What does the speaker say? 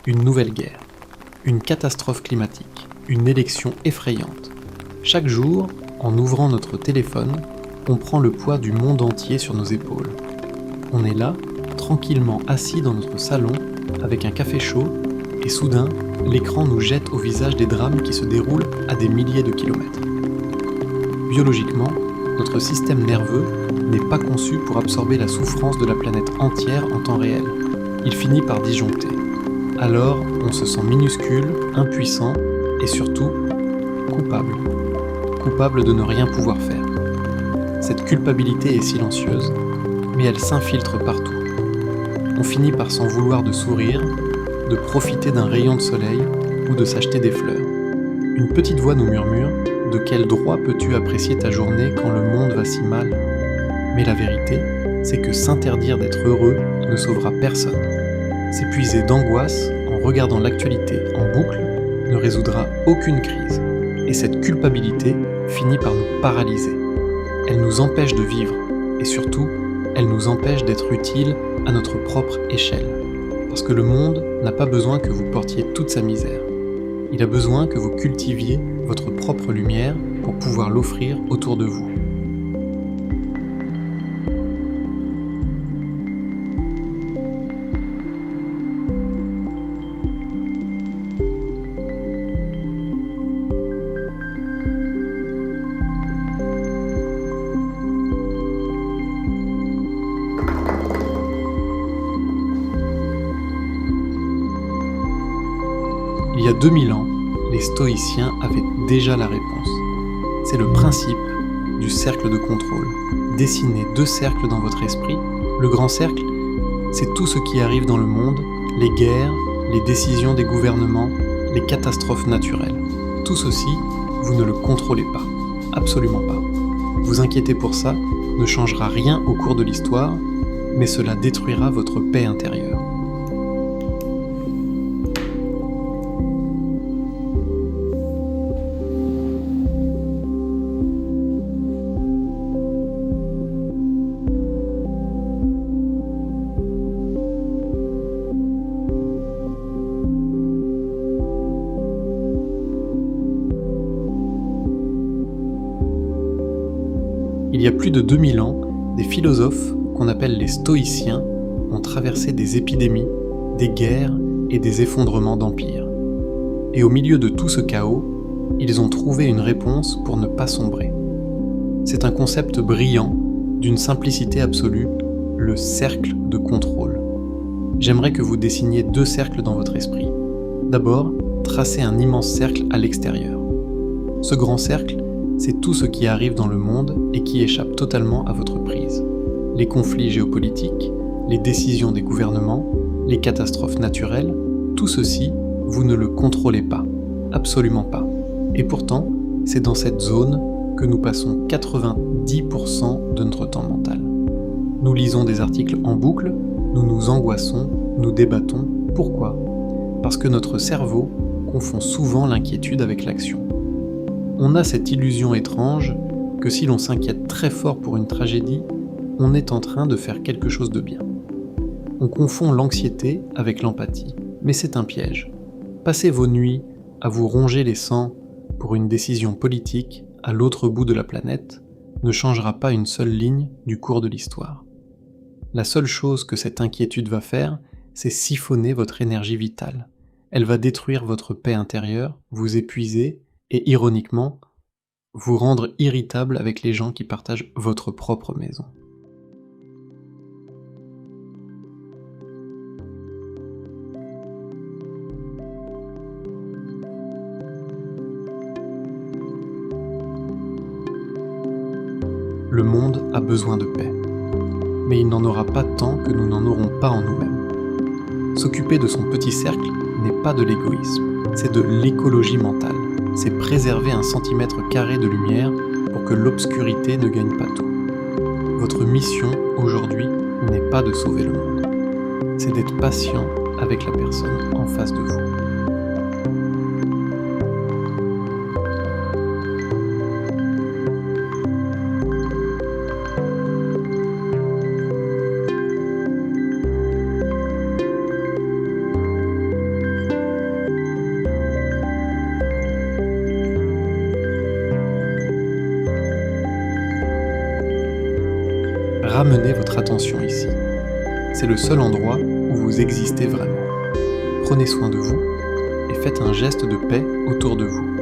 une nouvelle guerre, une catastrophe climatique, une élection effrayante. Chaque jour, en ouvrant notre téléphone, on prend le poids du monde entier sur nos épaules. On est là, tranquillement assis dans notre salon, avec un café chaud, et soudain, l'écran nous jette au visage des drames qui se déroulent à des milliers de kilomètres. Biologiquement, notre système nerveux n'est pas conçu pour absorber la souffrance de la planète entière en temps réel. Il finit par disjoncter. Alors, on se sent minuscule, impuissant et surtout coupable. Coupable de ne rien pouvoir faire. Cette culpabilité est silencieuse, mais elle s'infiltre partout. On finit par s'en vouloir de sourire, de profiter d'un rayon de soleil ou de s'acheter des fleurs. Une petite voix nous murmure « De quel droit peux-tu apprécier ta journée quand le monde va si mal ?» Mais la vérité, c'est que s'interdire d'être heureux ne sauvera personne. S'épuiser d'angoisse en regardant l'actualité en boucle ne résoudra aucune crise. Et cette culpabilité finit par nous paralyser. Elle nous empêche de vivre et surtout, elle nous empêche d'être utiles à notre propre échelle. Parce que le monde n'a pas besoin que vous portiez toute sa misère. Il a besoin que vous cultiviez votre propre lumière pour pouvoir l'offrir autour de vous. Il y a 2000 ans, les stoïciens avaient déjà la réponse. C'est le principe du cercle de contrôle. Dessinez 2 cercles dans votre esprit. Le grand cercle, c'est tout ce qui arrive dans le monde, les guerres, les décisions des gouvernements, les catastrophes naturelles. Tout ceci, vous ne le contrôlez pas. Absolument pas. Vous inquiéter pour ça ne changera rien au cours de l'histoire, mais cela détruira votre paix intérieure. Il y a plus de 2000 ans, des philosophes, qu'on appelle les stoïciens, ont traversé des épidémies, des guerres et des effondrements d'empires. Et au milieu de tout ce chaos, ils ont trouvé une réponse pour ne pas sombrer. C'est un concept brillant, d'une simplicité absolue, le cercle de contrôle. J'aimerais que vous dessiniez 2 cercles dans votre esprit. D'abord, tracez un immense cercle à l'extérieur. Ce grand cercle, c'est tout ce qui arrive dans le monde et qui échappe totalement à votre prise. Les conflits géopolitiques, les décisions des gouvernements, les catastrophes naturelles, tout ceci, vous ne le contrôlez pas. Absolument pas. Et pourtant, c'est dans cette zone que nous passons 90% de notre temps mental. Nous lisons des articles en boucle, nous nous angoissons, nous débattons. Pourquoi ? Parce que notre cerveau confond souvent l'inquiétude avec l'action. On a cette illusion étrange que si l'on s'inquiète très fort pour une tragédie, on est en train de faire quelque chose de bien. On confond l'anxiété avec l'empathie, mais c'est un piège. Passez vos nuits à vous ronger les sangs pour une décision politique à l'autre bout de la planète ne changera pas une seule ligne du cours de l'histoire. La seule chose que cette inquiétude va faire, c'est siphonner votre énergie vitale. Elle va détruire votre paix intérieure, vous épuiser et ironiquement, vous rendre irritable avec les gens qui partagent votre propre maison. Le monde a besoin de paix, mais il n'en aura pas tant que nous n'en aurons pas en nous-mêmes. S'occuper de son petit cercle n'est pas de l'égoïsme, c'est de l'écologie mentale. C'est préserver 1 cm² de lumière pour que l'obscurité ne gagne pas tout. Votre mission aujourd'hui n'est pas de sauver le monde, c'est d'être patient avec la personne en face de vous. attention ici. C'est le seul endroit où vous existez vraiment. Prenez soin de vous et faites un geste de paix autour de vous.